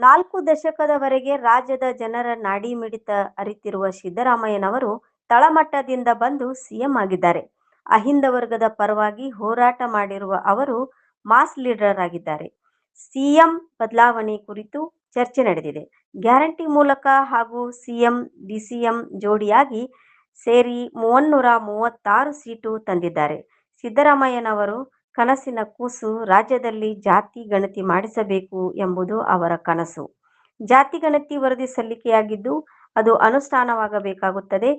4 ದಶಕದವರೆಗೆ ರಾಜ್ಯದ ಜನರ ನಾಡಿ ಮಿಡಿತ ಅರಿತಿರುವ ಸಿದ್ದರಾಮಯ್ಯನವರು ತಳಮಟ್ಟದಿಂದ ಬಂದು ಸಿಎಂ ಆಗಿದ್ದಾರೆ. ಅಹಿಂದ ವರ್ಗದ ಪರವಾಗಿ ಹೋರಾಟ ಮಾಡಿರುವ ಅವರು ಮಾಸ್ ಲೀಡರ್ ಆಗಿದ್ದಾರೆ. ಸಿಎಂ ಬದಲಾವಣೆ ಕುರಿತು ಚರ್ಚೆ ನಡೆದಿದೆ. ಗ್ಯಾರಂಟಿ ಮೂಲಕ ಹಾಗೂ ಸಿಎಂ ಡಿಸಿಎಂ ಜೋಡಿಯಾಗಿ ಸೇರಿ 336 ಸೀಟು ತಂದಿದ್ದಾರೆ. ಸಿದ್ದರಾಮಯ್ಯನವರು ಕನಸಿನ ಕೂಸು ರಾಜ್ಯದಲ್ಲಿ ಜಾತಿ ಗಣತಿ ಮಾಡಿಸಬೇಕು ಎಂಬುದು ಅವರ ಕನಸು. ಜಾತಿ ಗಣತಿ ವರದಿ ಸಲ್ಲಿಕೆಯಾಗಿದ್ದು ಅದು ಅನುಷ್ಠಾನವಾಗಬೇಕಾಗುತ್ತದೆ.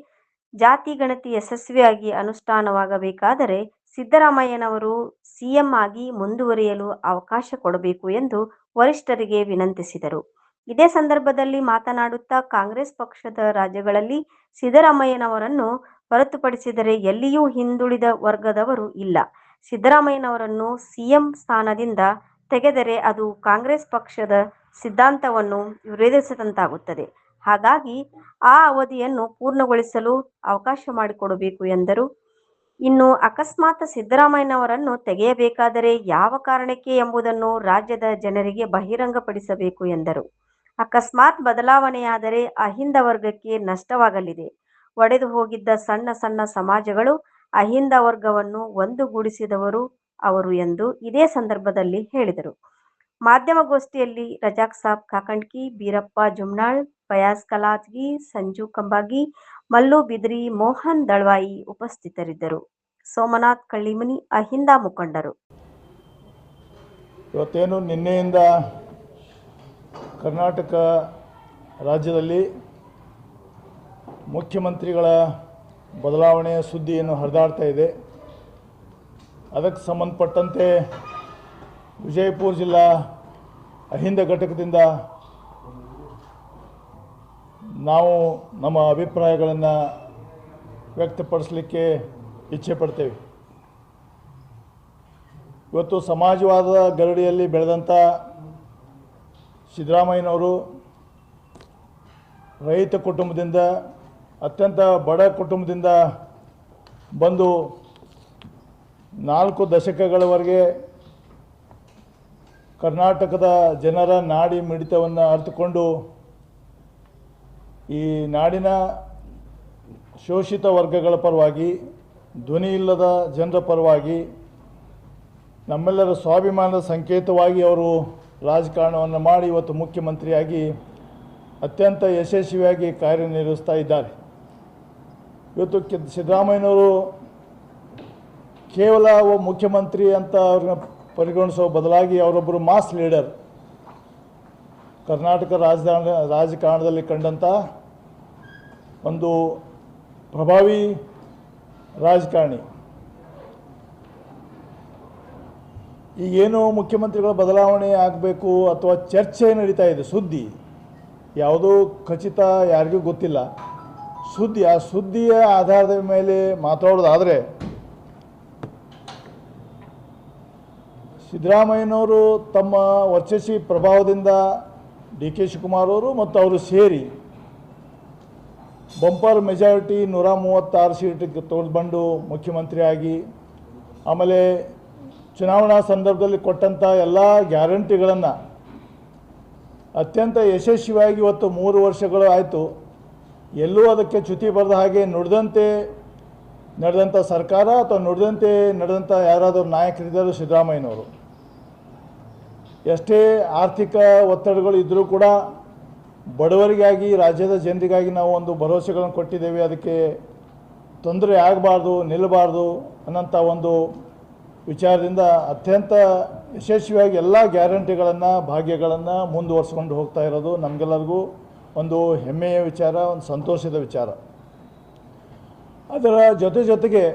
ಜಾತಿ ಗಣತಿ ಯಶಸ್ವಿಯಾಗಿ ಅನುಷ್ಠಾನವಾಗಬೇಕಾದರೆ ಸಿದ್ದರಾಮಯ್ಯನವರು ಸಿಎಂ ಆಗಿ ಮುಂದುವರಿಯಲು ಅವಕಾಶ ಕೊಡಬೇಕು ಎಂದು ವರಿಷ್ಠರಿಗೆ ವಿನಂತಿಸಿದರು. ಇದೇ ಸಂದರ್ಭದಲ್ಲಿ ಮಾತನಾಡುತ್ತಾ ಕಾಂಗ್ರೆಸ್ ಪಕ್ಷದ ರಾಜ್ಯಗಳಲ್ಲಿ ಸಿದ್ದರಾಮಯ್ಯನವರನ್ನು ಹೊರತುಪಡಿಸಿದರೆ ಎಲ್ಲಿಯೂ ಹಿಂದುಳಿದ ವರ್ಗದವರು ಇಲ್ಲ. ಸಿದ್ದರಾಮಯ್ಯನವರನ್ನು ಸಿಎಂ ಸ್ಥಾನದಿಂದ ತೆಗೆದರೆ ಅದು ಕಾಂಗ್ರೆಸ್ ಪಕ್ಷದ ಸಿದ್ಧಾಂತವನ್ನು ವಿರೋಧಿಸಿದಂತಾಗುತ್ತದೆ. ಹಾಗಾಗಿ ಆ ಅವಧಿಯನ್ನು ಪೂರ್ಣಗೊಳಿಸಲು ಅವಕಾಶ ಮಾಡಿಕೊಡಬೇಕು ಎಂದರು. ಇನ್ನು ಅಕಸ್ಮಾತ್ ಸಿದ್ದರಾಮಯ್ಯನವರನ್ನು ತೆಗೆಯಬೇಕಾದರೆ ಯಾವ ಕಾರಣಕ್ಕೆ ಎಂಬುದನ್ನು ರಾಜ್ಯದ ಜನರಿಗೆ ಬಹಿರಂಗಪಡಿಸಬೇಕು ಎಂದರು. ಅಕಸ್ಮಾತ್ ಬದಲಾವಣೆಯಾದರೆ ಅಹಿಂದ ವರ್ಗಕ್ಕೆ ನಷ್ಟವಾಗಲಿದೆ. ಒಡೆದು ಹೋಗಿದ್ದ ಸಣ್ಣ ಸಣ್ಣ ಸಮಾಜಗಳು ಅಹಿಂದ ವರ್ಗವನ್ನು ಒಂದುಗೂಡಿಸಿದವರು ಅವರು ಎಂದು ಇದೇ ಸಂದರ್ಭದಲ್ಲಿ ಹೇಳಿದರು. ಮಾಧ್ಯಮಗೋಷ್ಠಿಯಲ್ಲಿ ರಜಾಕ್ ಸಾಬ್ ಕಾಕಂಡ್ಕಿ, ಬೀರಪ್ಪ ಜುಮ್ನಾಳ್, ಫಯಾಜ್ ಕಲಾತ್ಗಿ, ಸಂಜು ಕಂಬಾಗಿ, ಮಲ್ಲು ಬಿದ್ರಿ, ಮೋಹನ್ ದಳ್ವಾಯಿ ಉಪಸ್ಥಿತರಿದ್ದರು. ಸೋಮನಾಥ್ ಕಳ್ಳಿಮನಿ, ಅಹಿಂದ ಮುಖಂಡರು. ಇವತ್ತೇನು ನಿನ್ನೆಯಿಂದ ಕರ್ನಾಟಕ ರಾಜ್ಯದಲ್ಲಿ ಮುಖ್ಯಮಂತ್ರಿಗಳ ಬದಲಾವಣೆಯ ಸುದ್ದಿಯನ್ನು ಹರಿದಾಡ್ತಾ ಇದೆ. ಅದಕ್ಕೆ ಸಂಬಂಧಪಟ್ಟಂತೆ ವಿಜಯಪುರ ಜಿಲ್ಲಾ ಅಹಿಂದ ಘಟಕದಿಂದ ನಾವು ನಮ್ಮ ಅಭಿಪ್ರಾಯಗಳನ್ನು ವ್ಯಕ್ತಪಡಿಸಲಿಕ್ಕೆ ಇಚ್ಛೆ ಪಡ್ತೇವೆ. ಇವತ್ತು ಸಮಾಜವಾದದ ಗರಡಿಯಲ್ಲಿ ಬೆಳೆದಂಥ ಸಿದ್ದರಾಮಯ್ಯನವರು ರೈತ ಕುಟುಂಬದಿಂದ, ಅತ್ಯಂತ ಬಡ ಕುಟುಂಬದಿಂದ ಬಂದು 4 ದಶಕಗಳವರೆಗೆ ಕರ್ನಾಟಕದ ಜನರ ನಾಡಿ ಮಿಡಿತವನ್ನು ಅರಿತುಕೊಂಡು ಈ ನಾಡಿನ ಶೋಷಿತ ವರ್ಗಗಳ ಪರವಾಗಿ, ಧ್ವನಿ ಇಲ್ಲದ ಜನರ ಪರವಾಗಿ, ನಮ್ಮೆಲ್ಲರ ಸ್ವಾಭಿಮಾನದ ಸಂಕೇತವಾಗಿ ಅವರು ರಾಜಕಾರಣವನ್ನು ಮಾಡಿ ಇವತ್ತು ಮುಖ್ಯಮಂತ್ರಿಯಾಗಿ ಅತ್ಯಂತ ಯಶಸ್ವಿಯಾಗಿ ಕಾರ್ಯನಿರ್ವಹಿಸ್ತಾ ಇದ್ದಾರೆ. ಇವತ್ತು ಸಿದ್ದರಾಮಯ್ಯನವರು ಕೇವಲ ಮುಖ್ಯಮಂತ್ರಿ ಅಂತ ಅವ್ರನ್ನ ಪರಿಗಣಿಸೋ ಬದಲಾಗಿ ಅವರೊಬ್ಬರು ಮಾಸ್ ಲೀಡರ್, ಕರ್ನಾಟಕ ರಾಜಕಾರಣದಲ್ಲಿ ಕಂಡಂಥ ಒಂದು ಪ್ರಭಾವಿ ರಾಜಕಾರಣಿ. ಈಗೇನು ಮುಖ್ಯಮಂತ್ರಿಗಳ ಬದಲಾವಣೆ ಆಗಬೇಕು ಅಥವಾ ಚರ್ಚೆ ನಡೀತಾ ಇದೆ, ಸುದ್ದಿ ಯಾವುದೂ ಖಚಿತ ಯಾರಿಗೂ ಗೊತ್ತಿಲ್ಲ. ಆ ಸುದ್ದಿಯ ಆಧಾರದ ಮೇಲೆ ಮಾತಾಡೋದಾದರೆ ಸಿದ್ದರಾಮಯ್ಯನವರು ತಮ್ಮ ವರ್ಚಸ್ವಿ ಪ್ರಭಾವದಿಂದ ಡಿ ಕೆ ಶಿವಕುಮಾರ್ ಅವರು ಮತ್ತು ಅವರು ಸೇರಿ ಬಂಪರ್ ಮೆಜಾರಿಟಿ 136 ಸೀಟಿಗೆ ತೊಗೊಂಡು ಮುಖ್ಯಮಂತ್ರಿಯಾಗಿ, ಆಮೇಲೆ ಚುನಾವಣಾ ಸಂದರ್ಭದಲ್ಲಿ ಕೊಟ್ಟಂಥ ಎಲ್ಲ ಗ್ಯಾರಂಟಿಗಳನ್ನು ಅತ್ಯಂತ ಯಶಸ್ವಿಯಾಗಿ ಇವತ್ತು 3 ವರ್ಷಗಳು ಆಯಿತು. ಎಲ್ಲೂ ಅದಕ್ಕೆ ಚ್ಯುತಿ ಬರೆದ ಹಾಗೆ ನುಡಿದಂತೆ ನಡೆದಂಥ ಸರ್ಕಾರ ಅಥವಾ ನುಡಿದಂತೆ ನಡೆದಂಥ ಯಾರಾದರೂ ನಾಯಕರಿದ್ದರು ಸಿದ್ದರಾಮಯ್ಯನವರು. ಎಷ್ಟೇ ಆರ್ಥಿಕ ಒತ್ತಡಗಳು ಇದ್ದರೂ ಕೂಡ ಬಡವರಿಗಾಗಿ, ರಾಜ್ಯದ ಜನರಿಗಾಗಿ ನಾವು ಒಂದು ಭರವಸೆಗಳನ್ನು ಕೊಟ್ಟಿದ್ದೇವೆ, ಅದಕ್ಕೆ ತೊಂದರೆ ಆಗಬಾರ್ದು, ನಿಲ್ಲಬಾರ್ದು ಅನ್ನೋಂಥ ಒಂದು ವಿಚಾರದಿಂದ ಅತ್ಯಂತ ಯಶಸ್ವಿಯಾಗಿ ಎಲ್ಲ ಗ್ಯಾರಂಟಿಗಳನ್ನು, ಭಾಗ್ಯಗಳನ್ನು ಮುಂದುವರಿಸ್ಕೊಂಡು ಹೋಗ್ತಾ ಇರೋದು ನಮಗೆಲ್ಲರಿಗೂ ಒಂದು ಹೆಮ್ಮೆಯ ವಿಚಾರ, ಒಂದು ಸಂತೋಷದ ವಿಚಾರ. ಅದರ ಜೊತೆಗೆ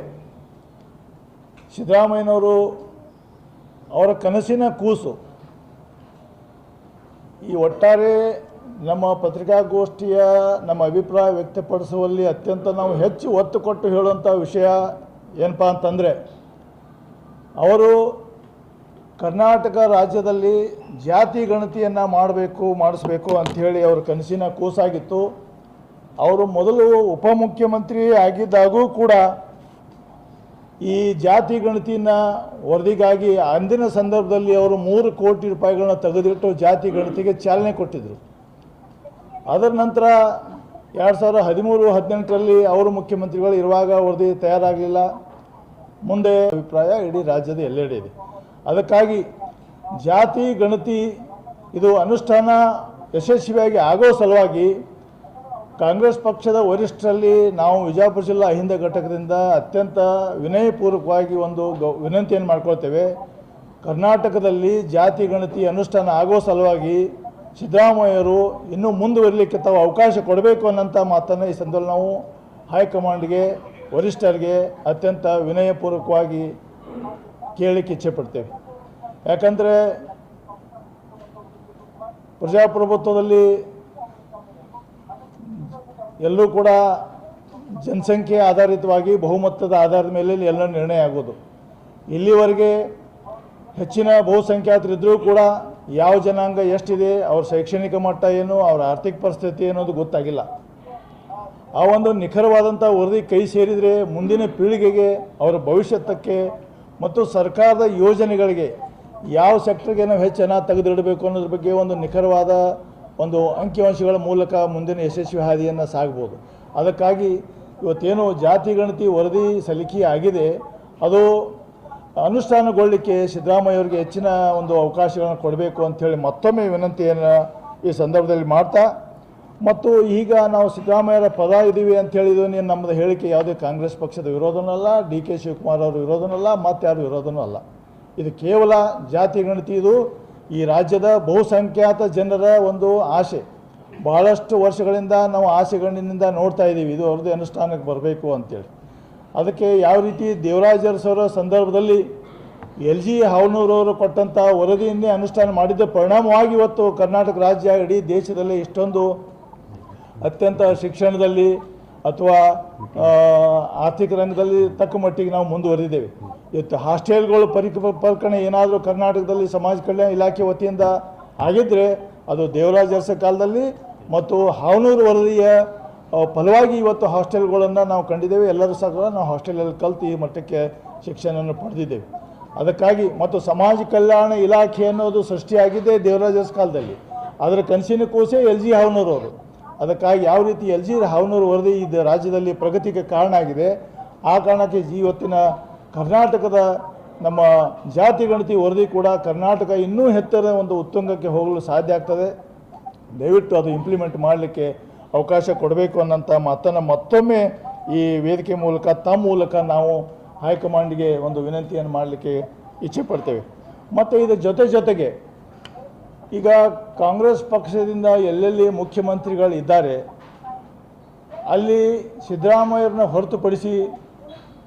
ಸಿದ್ದರಾಮಯ್ಯನವರು ಅವರ ಕನಸಿನ ಕೂಸು ಈ ಒಟ್ಟಾರೆ ನಮ್ಮ ಪತ್ರಿಕಾಗೋಷ್ಠಿಯ ನಮ್ಮ ಅಭಿಪ್ರಾಯ ವ್ಯಕ್ತಪಡಿಸುವಲ್ಲಿ ಅತ್ಯಂತ ನಾವು ಹೆಚ್ಚು ಒತ್ತು ಕೊಟ್ಟು ಹೇಳುವಂಥ ವಿಷಯ ಏನಪ್ಪ ಅಂತಂದರೆ, ಅವರು ಕರ್ನಾಟಕ ರಾಜ್ಯದಲ್ಲಿ ಜಾತಿ ಗಣತಿಯನ್ನು ಮಾಡಿಸಬೇಕು ಅಂಥೇಳಿ ಅವರ ಕನಸಿನ ಕೂಸಾಗಿತ್ತು. ಅವರು ಮೊದಲು ಉಪಮುಖ್ಯಮಂತ್ರಿ ಆಗಿದ್ದಾಗೂ ಕೂಡ ಈ ಜಾತಿ ಗಣತಿನ ವರದಿಗಾಗಿ ಅಂದಿನ ಸಂದರ್ಭದಲ್ಲಿ ಅವರು 3 ಕೋಟಿ ರೂಪಾಯಿಗಳನ್ನ ತೆಗೆದಿಟ್ಟು ಜಾತಿ ಗಣತಿಗೆ ಚಾಲನೆ ಕೊಟ್ಟಿದ್ದರು. ಅದರ ನಂತರ 2013-18ರಲ್ಲಿ ಅವರು ಮುಖ್ಯಮಂತ್ರಿಗಳು ಇರುವಾಗ ವರದಿ ತಯಾರಾಗಲಿಲ್ಲ. ಮುಂದೆ ಅಭಿಪ್ರಾಯ ಇಡೀ ರಾಜ್ಯದ ಎಲ್ಲೆಡೆ ಇದೆ. ಅದಕ್ಕಾಗಿ ಜಾತಿ ಗಣತಿ ಇದು ಅನುಷ್ಠಾನ ಯಶಸ್ವಿಯಾಗಿ ಆಗೋ ಸಲುವಾಗಿ ಕಾಂಗ್ರೆಸ್ ಪಕ್ಷದ ವರಿಷ್ಠರಲ್ಲಿ ನಾವು ವಿಜಯಪುರ ಜಿಲ್ಲಾ ಅಹಿಂದ ಘಟಕದಿಂದ ಅತ್ಯಂತ ವಿನಯಪೂರ್ವಕವಾಗಿ ಒಂದು ವಿನಂತಿಯನ್ನು ಮಾಡ್ಕೊಳ್ತೇವೆ. ಕರ್ನಾಟಕದಲ್ಲಿ ಜಾತಿ ಗಣತಿ ಅನುಷ್ಠಾನ ಆಗೋ ಸಲುವಾಗಿ ಸಿದ್ದರಾಮಯ್ಯರು ಇನ್ನೂ ಮುಂದುವರಿಲಿಕ್ಕೆ ತಾವು ಅವಕಾಶ ಕೊಡಬೇಕು ಅನ್ನೋಂಥ ಮಾತನ್ನು ಈ ಸಂದರ್ಭದಲ್ಲಿ ನಾವು ಹೈಕಮಾಂಡ್ಗೆ ವರಿಷ್ಠರಿಗೆ ಅತ್ಯಂತ ವಿನಯಪೂರ್ವಕವಾಗಿ ಕೇಳಲಿಕ್ಕೆ ಇಚ್ಛೆಪಡ್ತೇವೆ. ಯಾಕಂದರೆ ಪ್ರಜಾಪ್ರಭುತ್ವದಲ್ಲಿ ಎಲ್ಲೂ ಕೂಡ ಜನಸಂಖ್ಯೆ ಆಧಾರಿತವಾಗಿ ಬಹುಮತದ ಆಧಾರದ ಮೇಲೆ ಎಲ್ಲ ನಿರ್ಣಯ ಆಗೋದು. ಇಲ್ಲಿವರೆಗೆ ಹೆಚ್ಚಿನ ಬಹುಸಂಖ್ಯಾತರಿದ್ದರೂ ಕೂಡ ಯಾವ ಜನಾಂಗ ಎಷ್ಟಿದೆ, ಅವ್ರ ಶೈಕ್ಷಣಿಕ ಮಟ್ಟ ಏನು, ಅವರ ಆರ್ಥಿಕ ಪರಿಸ್ಥಿತಿ ಅನ್ನೋದು ಗೊತ್ತಾಗಿಲ್ಲ. ಆ ಒಂದು ನಿಖರವಾದಂಥ ವರದಿ ಕೈ ಸೇರಿದರೆ ಮುಂದಿನ ಪೀಳಿಗೆಗೆ ಅವರ ಭವಿಷ್ಯತ್ತಕ್ಕೆ ಮತ್ತು ಸರ್ಕಾರದ ಯೋಜನೆಗಳಿಗೆ ಯಾವ ಸೆಕ್ಟರ್ಗೆ ನಾವು ಹೆಚ್ಚು ಹಣ ತೆಗೆದಿಡಬೇಕು ಅನ್ನೋದ್ರ ಬಗ್ಗೆ ಒಂದು ನಿಖರವಾದ ಒಂದು ಅಂಕಿಅಂಶಗಳ ಮೂಲಕ ಮುಂದಿನ ಯಶಸ್ವಿ ಹಾದಿಯನ್ನು ಸಾಗ್ಬೋದು. ಅದಕ್ಕಾಗಿ ಇವತ್ತೇನು ಜಾತಿ ಗಣತಿ ವರದಿ ಸಲ್ಲಿಕೆ ಆಗಿದೆ ಅದು ಅನುಷ್ಠಾನಗೊಳ್ಳಲಿಕ್ಕೆ ಸಿದ್ದರಾಮಯ್ಯವರಿಗೆ ಹೆಚ್ಚಿನ ಒಂದು ಅವಕಾಶಗಳನ್ನು ಕೊಡಬೇಕು ಅಂಥೇಳಿ ಮತ್ತೊಮ್ಮೆ ವಿನಂತಿಯನ್ನು ಈ ಸಂದರ್ಭದಲ್ಲಿ ಮಾಡ್ತಾ, ಮತ್ತು ಈಗ ನಾವು ಸಿದ್ದರಾಮಯ್ಯರ ಪದ ಇದ್ದೀವಿ ಅಂಥೇಳಿದ್ದು ನೀನು ನಮ್ಮದು ಹೇಳಿಕೆ ಯಾವುದೇ ಕಾಂಗ್ರೆಸ್ ಪಕ್ಷದ ವಿರೋಧನೂ ಅಲ್ಲ, DK ಶಿವಕುಮಾರ್ ಅವರ ವಿರೋಧನೂ ಅಲ್ಲ, ಮತ್ತಾರು ವಿರೋಧನೂ ಅಲ್ಲ. ಇದು ಕೇವಲ ಜಾತಿ ಗಣತಿ, ಇದು ಈ ರಾಜ್ಯದ ಬಹುಸಂಖ್ಯಾತ ಜನರ ಒಂದು ಆಸೆ. ಬಹಳಷ್ಟು ವರ್ಷಗಳಿಂದ ನಾವು ಆಸೆಗಳಿಂದ ನೋಡ್ತಾ ಇದ್ದೀವಿ ಇದು ವರದಿ ಅನುಷ್ಠಾನಕ್ಕೆ ಬರಬೇಕು ಅಂತೇಳಿ. ಅದಕ್ಕೆ ಯಾವ ರೀತಿ ದೇವರಾಜ್ ಅರಸರ ಸಂದರ್ಭದಲ್ಲಿ LG ಹಾವನೂರವರು ಕೊಟ್ಟಂಥ ವರದಿಯನ್ನೇ ಅನುಷ್ಠಾನ ಮಾಡಿದ್ದ ಪರಿಣಾಮವಾಗಿ ಇವತ್ತು ಕರ್ನಾಟಕ ರಾಜ್ಯ ಇಡೀ ದೇಶದಲ್ಲಿ ಇಷ್ಟೊಂದು ಅತ್ಯಂತ ಶಿಕ್ಷಣದಲ್ಲಿ ಅಥವಾ ಆರ್ಥಿಕ ರಂಗದಲ್ಲಿ ತಕ್ಕ ಮಟ್ಟಿಗೆ ನಾವು ಮುಂದುವರೆದಿದ್ದೇವೆ. ಇವತ್ತು ಹಾಸ್ಟೆಲ್ಗಳು ಪರಿಕಲ್ಪನೆ ಏನಾದರೂ ಕರ್ನಾಟಕದಲ್ಲಿ ಸಮಾಜ ಕಲ್ಯಾಣ ಇಲಾಖೆ ವತಿಯಿಂದ ಆಗಿದ್ದರೆ ಅದು ದೇವರಾಜ್ ಅರಸ ಕಾಲದಲ್ಲಿ ಮತ್ತು ಹಾವನೂರು ವರದಿಯ ಫಲವಾಗಿ ಇವತ್ತು ಹಾಸ್ಟೆಲ್ಗಳನ್ನು ನಾವು ಕಂಡಿದ್ದೇವೆ. ಎಲ್ಲರೂ ಸಹ ನಾವು ಹಾಸ್ಟೆಲಲ್ಲಿ ಕಲಿತು ಈ ಮಟ್ಟಕ್ಕೆ ಶಿಕ್ಷಣವನ್ನು ಪಡೆದಿದ್ದೇವೆ. ಅದಕ್ಕಾಗಿ ಮತ್ತು ಸಮಾಜ ಕಲ್ಯಾಣ ಇಲಾಖೆ ಅನ್ನೋದು ಸೃಷ್ಟಿಯಾಗಿದ್ದೇ ದೇವರಾಜ್ ಅರಸ ಕಾಲದಲ್ಲಿ. ಅದರ ಕನಸಿನ ಕೂಸೆ LG ಹಾವನೂರವರು. ಅದಕ್ಕಾಗಿ ಯಾವ ರೀತಿ LG ಹಾವನೂರು ವರದಿ ಇದು ರಾಜ್ಯದಲ್ಲಿ ಪ್ರಗತಿಗೆ ಕಾರಣ ಆಗಿದೆ, ಆ ಕಾರಣಕ್ಕೆ ಇವತ್ತಿನ ಕರ್ನಾಟಕದ ನಮ್ಮ ಜಾತಿ ಗಣತಿ ವರದಿ ಕೂಡ ಕರ್ನಾಟಕ ಇನ್ನೂ ಹೆಚ್ಚಿನ ಒಂದು ಉತ್ತುಂಗಕ್ಕೆ ಹೋಗಲು ಸಾಧ್ಯ ಆಗ್ತದೆ. ದಯವಿಟ್ಟು ಅದು ಇಂಪ್ಲಿಮೆಂಟ್ ಮಾಡಲಿಕ್ಕೆ ಅವಕಾಶ ಕೊಡಬೇಕು ಅನ್ನೋಂಥ ಮಾತನ್ನು ಮತ್ತೊಮ್ಮೆ ಈ ವೇದಿಕೆ ಮೂಲಕ ತಮ್ಮ ಮೂಲಕ ನಾವು ಹೈಕಮಾಂಡ್ಗೆ ಒಂದು ವಿನಂತಿಯನ್ನು ಮಾಡಲಿಕ್ಕೆ ಇಚ್ಛೆ ಪಡ್ತೇವೆ. ಮತ್ತು ಇದರ ಜೊತೆಗೆ ಈಗ ಕಾಂಗ್ರೆಸ್ ಪಕ್ಷದಿಂದ ಎಲ್ಲೆಲ್ಲಿ ಮುಖ್ಯಮಂತ್ರಿಗಳು ಇದ್ದಾರೆ ಅಲ್ಲಿ ಸಿದ್ದರಾಮಯ್ಯರನ್ನ ಹೊರತುಪಡಿಸಿ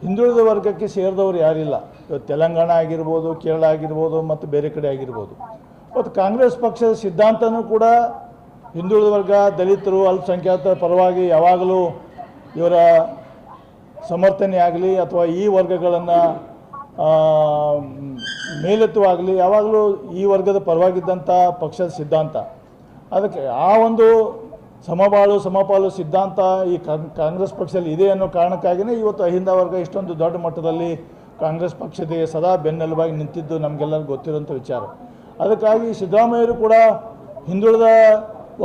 ಹಿಂದುಳಿದ ವರ್ಗಕ್ಕೆ ಸೇರಿದವರು ಯಾರಿಲ್ಲ. ಇವತ್ತು ತೆಲಂಗಾಣ ಆಗಿರ್ಬೋದು, ಕೇರಳ ಆಗಿರ್ಬೋದು ಮತ್ತು ಬೇರೆ ಕಡೆ ಆಗಿರ್ಬೋದು. ಮತ್ತು ಕಾಂಗ್ರೆಸ್ ಪಕ್ಷದ ಸಿದ್ಧಾಂತನೂ ಕೂಡ ಹಿಂದುಳಿದ ವರ್ಗ, ದಲಿತರು, ಅಲ್ಪಸಂಖ್ಯಾತರ ಪರವಾಗಿ ಯಾವಾಗಲೂ ಇವರ ಸಮರ್ಥನೆ ಆಗಲಿ ಅಥವಾ ಈ ವರ್ಗಗಳನ್ನು ಮೇಲೆತ್ತುವಾಗಲಿ ಯಾವಾಗಲೂ ಈ ವರ್ಗದ ಪರವಾಗಿದ್ದಂಥ ಪಕ್ಷದ ಸಿದ್ಧಾಂತ. ಅದಕ್ಕೆ ಆ ಒಂದು ಸಮಬಾಳು ಸಮಪಾಲು ಸಿದ್ಧಾಂತ ಈ ಕಾಂಗ್ರೆಸ್ ಪಕ್ಷದಲ್ಲಿ ಇದೆ ಅನ್ನೋ ಕಾರಣಕ್ಕಾಗಿಯೇ ಇವತ್ತು ಅಹಿಂದ ವರ್ಗ ಇಷ್ಟೊಂದು ದೊಡ್ಡ ಮಟ್ಟದಲ್ಲಿ ಕಾಂಗ್ರೆಸ್ ಪಕ್ಷದ ಸದಾ ಬೆನ್ನೆಲುಬಾಗಿ ನಿಂತಿದ್ದು ನಮಗೆಲ್ಲರಿಗೂ ಗೊತ್ತಿರೋಂಥ ವಿಚಾರ. ಅದಕ್ಕಾಗಿ ಸಿದ್ದರಾಮಯ್ಯರು ಕೂಡ ಹಿಂದುಳಿದ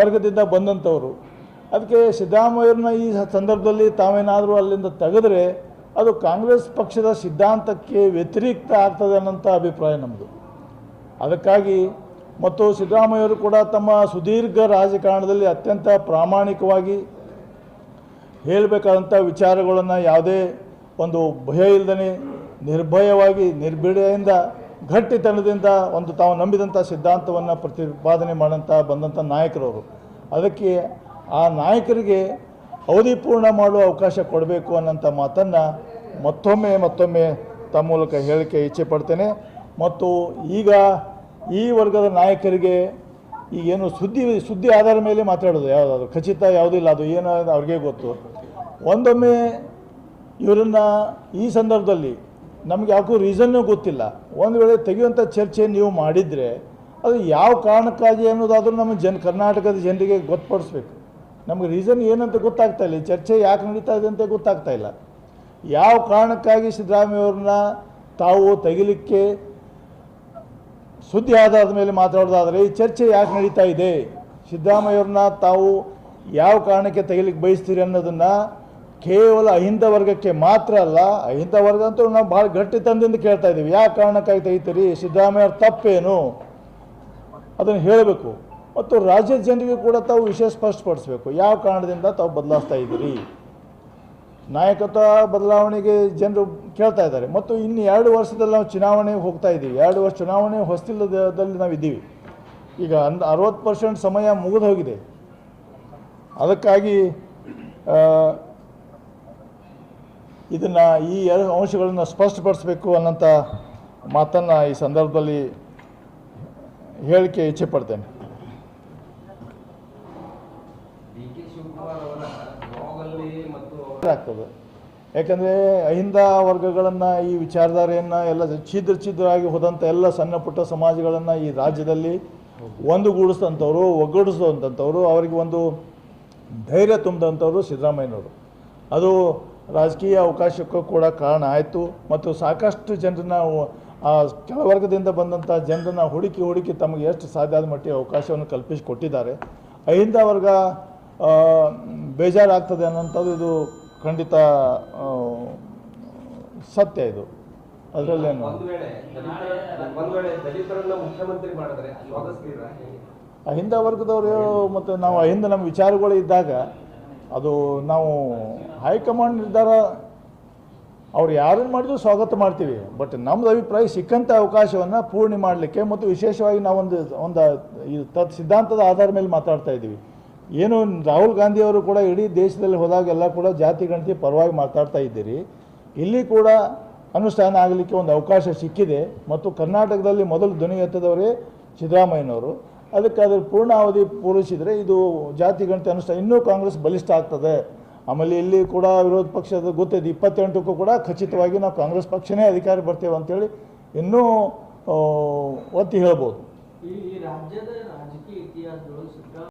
ವರ್ಗದಿಂದ ಬಂದಂಥವರು. ಅದಕ್ಕೆ ಸಿದ್ದರಾಮಯ್ಯರನ್ನ ಈ ಸಂದರ್ಭದಲ್ಲಿ ತಾವೇನಾದರೂ ಅಲ್ಲಿಂದ ತೆಗೆದರೆ ಅದು ಕಾಂಗ್ರೆಸ್ ಪಕ್ಷದ ಸಿದ್ಧಾಂತಕ್ಕೆ ವ್ಯತಿರಿಕ್ತ ಆಗ್ತದೆ ಅನ್ನೋಂಥ ಅಭಿಪ್ರಾಯ ನಮ್ಮದು. ಅದಕ್ಕಾಗಿ ಮತ್ತು ಸಿದ್ದರಾಮಯ್ಯವರು ಕೂಡ ತಮ್ಮ ಸುದೀರ್ಘ ರಾಜಕಾರಣದಲ್ಲಿ ಅತ್ಯಂತ ಪ್ರಾಮಾಣಿಕವಾಗಿ ಹೇಳಬೇಕಾದಂಥ ವಿಚಾರಗಳನ್ನು ಯಾವುದೇ ಒಂದು ಭಯ ಇಲ್ಲದೇ ನಿರ್ಭಯವಾಗಿ ನಿರ್ಭೀಡೆಯಿಂದ ಗಟ್ಟಿತನದಿಂದ ಒಂದು ತಾವು ನಂಬಿದಂಥ ಸಿದ್ಧಾಂತವನ್ನು ಪ್ರತಿಪಾದನೆ ಬಂದಂಥ ನಾಯಕರವರು. ಅದಕ್ಕೆ ಆ ನಾಯಕರಿಗೆ ಅವಧಿ ಪೂರ್ಣ ಮಾಡುವ ಅವಕಾಶ ಕೊಡಬೇಕು ಅನ್ನೋಂಥ ಮಾತನ್ನು ಮತ್ತೊಮ್ಮೆ ತಮ್ಮ ಮೂಲಕ ಹೇಳಿಕೆ ಇಚ್ಛೆ ಪಡ್ತೇನೆ. ಮತ್ತು ಈಗ ಈ ವರ್ಗದ ನಾಯಕರಿಗೆ ಈಗೇನು ಸುದ್ದಿ ಆಧಾರ ಮೇಲೆ ಮಾತಾಡೋದು ಯಾವುದಾದ್ರು ಖಚಿತ ಯಾವುದಿಲ್ಲ, ಅದು ಏನು ಅವ್ರಿಗೆ ಗೊತ್ತು. ಒಂದೊಮ್ಮೆ ಇವರನ್ನು ಈ ಸಂದರ್ಭದಲ್ಲಿ ನಮಗೆ ಯಾಕೂ ರೀಸನ್ನೂ ಗೊತ್ತಿಲ್ಲ. ಒಂದು ವೇಳೆ ತೆಗೆಯುವಂಥ ಚರ್ಚೆ ನೀವು ಮಾಡಿದರೆ ಅದು ಯಾವ ಕಾರಣಕ್ಕಾಗಿ ಅನ್ನೋದಾದರೂ ನಮ್ಮ ಕರ್ನಾಟಕದ ಜನರಿಗೆ ಗೊತ್ತುಪಡಿಸ್ಬೇಕು. ನಮಗೆ ರೀಸನ್ ಏನಂತ ಗೊತ್ತಾಗ್ತಾ ಇಲ್ಲ, ಈ ಚರ್ಚೆ ಯಾಕೆ ನಡೀತಾ ಇದೆ ಅಂತ ಗೊತ್ತಾಗ್ತಾ ಇಲ್ಲ. ಯಾವ ಕಾರಣಕ್ಕಾಗಿ ಸಿದ್ದರಾಮಯ್ಯವ್ರನ್ನ ತಾವು ತೆಗಿಲಿಕ್ಕೆ ಸುದ್ದಿ ಆಧಾರದ ಮೇಲೆ ಮಾತಾಡೋದಾದರೆ ಈ ಚರ್ಚೆ ಯಾಕೆ ನಡೀತಾ ಇದೆ, ಸಿದ್ದರಾಮಯ್ಯವ್ರನ್ನ ತಾವು ಯಾವ ಕಾರಣಕ್ಕೆ ತೆಗಿಲಿಕ್ಕೆ ಬಯಸ್ತೀರಿ ಅನ್ನೋದನ್ನು ಕೇವಲ ಅಹಿಂದ ವರ್ಗಕ್ಕೆ ಮಾತ್ರ ಅಲ್ಲ, ಅಹಿಂದ ವರ್ಗ ಅಂತೂ ನಾವು ಭಾಳ ಗಟ್ಟಿತನದಿಂದ ಕೇಳ್ತಾ ಇದ್ದೀವಿ. ಯಾವ ಕಾರಣಕ್ಕಾಗಿ ತೆಗಿತೀರಿ, ಸಿದ್ದರಾಮಯ್ಯವ್ರ ತಪ್ಪೇನು ಅದನ್ನು ಹೇಳಬೇಕು. ಮತ್ತು ರಾಜ್ಯದ ಜನರಿಗೆ ಕೂಡ ತಾವು ವಿಷಯ ಸ್ಪಷ್ಟಪಡಿಸಬೇಕು, ಯಾವ ಕಾರಣದಿಂದ ತಾವು ಬದಲಾಯಿಸ್ತಾ ಇದ್ದೀರಿ. ನಾಯಕತ್ವ ಬದಲಾವಣೆಗೆ ಜನರು ಕೇಳ್ತಾ ಇದ್ದಾರೆ. ಮತ್ತು ಇನ್ನು 2 ವರ್ಷದಲ್ಲಿ ನಾವು ಚುನಾವಣೆಗೆ ಹೋಗ್ತಾ ಇದ್ದೀವಿ. 2 ವರ್ಷ ಚುನಾವಣೆ ಹೊಸ್ತಿಲದಲ್ಲಿ ನಾವು ಇದ್ದೀವಿ. ಈಗ 60% ಸಮಯ ಮುಗಿದು ಹೋಗಿದೆ. ಅದಕ್ಕಾಗಿ ಇದನ್ನು ಈ 2 ಅಂಶಗಳನ್ನು ಸ್ಪಷ್ಟಪಡಿಸಬೇಕು ಅನ್ನೋಂಥ ಮಾತನ್ನು ಈ ಸಂದರ್ಭದಲ್ಲಿ ಹೇಳಿಕೆ ಇಚ್ಛೆ ಪಡ್ತೇನೆ. ಆಗ್ತದೆ ಯಾಕಂದರೆ ಅಹಿಂದ ವರ್ಗಗಳನ್ನು ಈ ವಿಚಾರಧಾರೆಯನ್ನು ಎಲ್ಲ ಛಿದ್ರವಾಗಿ ಹೋದಂಥ ಎಲ್ಲ ಸಣ್ಣ ಪುಟ್ಟ ಸಮಾಜಗಳನ್ನು ಈ ರಾಜ್ಯದಲ್ಲಿ ಒಂದುಗೂಡಿಸಿದಂಥವ್ರು, ಒಗ್ಗೂಡಿಸಿದಂಥವ್ರು, ಅವರಿಗೆ ಒಂದು ಧೈರ್ಯ ತುಂಬಿದಂಥವ್ರು ಸಿದ್ದರಾಮಯ್ಯನವರು. ಅದು ರಾಜಕೀಯ ಅವಕಾಶಕ್ಕೂ ಕೂಡ ಕಾರಣ ಆಯಿತು. ಮತ್ತು ಸಾಕಷ್ಟು ಜನರನ್ನ ಆ ಕೆಳವರ್ಗದಿಂದ ಬಂದಂಥ ಜನರನ್ನ ಹುಡುಕಿ ತಮಗೆ ಎಷ್ಟು ಸಾಧ್ಯ ಆದ ಮಟ್ಟಿಗೆ ಅವಕಾಶವನ್ನು ಕಲ್ಪಿಸಿಕೊಟ್ಟಿದ್ದಾರೆ. ಅಹಿಂದ ವರ್ಗ ಬೇಜಾರಾಗ್ತದೆ ಅನ್ನೋಂಥದ್ದು ಇದು ಖಂಡಿತ ಸತ್ಯ. ಇದು ಅದರಲ್ಲೇನು ಅಹಿಂದ ವರ್ಗದವರು ಮತ್ತು ನಾವು ಅಹಿಂದ ನಮ್ಮ ವಿಚಾರಗಳು ಇದ್ದಾಗ ಅದು ನಾವು ಹೈಕಮಾಂಡ್ ನಿರ್ಧಾರ ಅವ್ರು ಯಾರನ್ನು ಮಾಡಿದ್ರು ಸ್ವಾಗತ ಮಾಡ್ತೀವಿ. ಬಟ್ ನಮ್ಮದು ಅಭಿಪ್ರಾಯ ಸಿಕ್ಕಂಥ ಅವಕಾಶವನ್ನು ಪೂರ್ಣಿ ಮಾಡಲಿಕ್ಕೆ ಮತ್ತು ವಿಶೇಷವಾಗಿ ನಾವೊಂದು ಈ ಸಿದ್ಧಾಂತದ ಆಧಾರದ ಮೇಲೆ ಮಾತಾಡ್ತಾ ಇದ್ದೀವಿ. ಏನು ರಾಹುಲ್ ಗಾಂಧಿಯವರು ಕೂಡ ಇಡೀ ದೇಶದಲ್ಲಿ ಹೋದಾಗೆಲ್ಲ ಕೂಡ ಜಾತಿ ಗಣತಿ ಪರವಾಗಿ ಮಾತಾಡ್ತಾ ಇದ್ದೀರಿ. ಇಲ್ಲಿ ಕೂಡ ಅನುಷ್ಠಾನ ಆಗಲಿಕ್ಕೆ ಒಂದು ಅವಕಾಶ ಸಿಕ್ಕಿದೆ. ಮತ್ತು ಕರ್ನಾಟಕದಲ್ಲಿ ಮೊದಲು ಧ್ವನಿ ಎತ್ತದವರೇ ಸಿದ್ದರಾಮಯ್ಯನವರು. ಅದಕ್ಕೆ ಅದರ ಪೂರ್ಣಾವಧಿ ಪೂರೈಸಿದರೆ ಇದು ಜಾತಿ ಗಣತಿ ಅನುಷ್ಠಾನ ಇನ್ನೂ ಕಾಂಗ್ರೆಸ್ ಬಲಿಷ್ಠ ಆಗ್ತದೆ. ಆಮೇಲೆ ಇಲ್ಲಿ ಕೂಡ ವಿರೋಧ ಪಕ್ಷದ ಗೊತ್ತಿದೆ 28ಕ್ಕೂ ಕೂಡ ಖಚಿತವಾಗಿ ನಾವು ಕಾಂಗ್ರೆಸ್ ಪಕ್ಷನೇ ಅಧಿಕಾರ ಬರ್ತೇವೆ ಅಂತೇಳಿ ಇನ್ನೂ ಒತ್ತಿ ಹೇಳ್ಬೋದು. ಈ ರಾಜ್ಯದ ರಾಜಕೀಯ ಇತಿಹಾಸಗಳು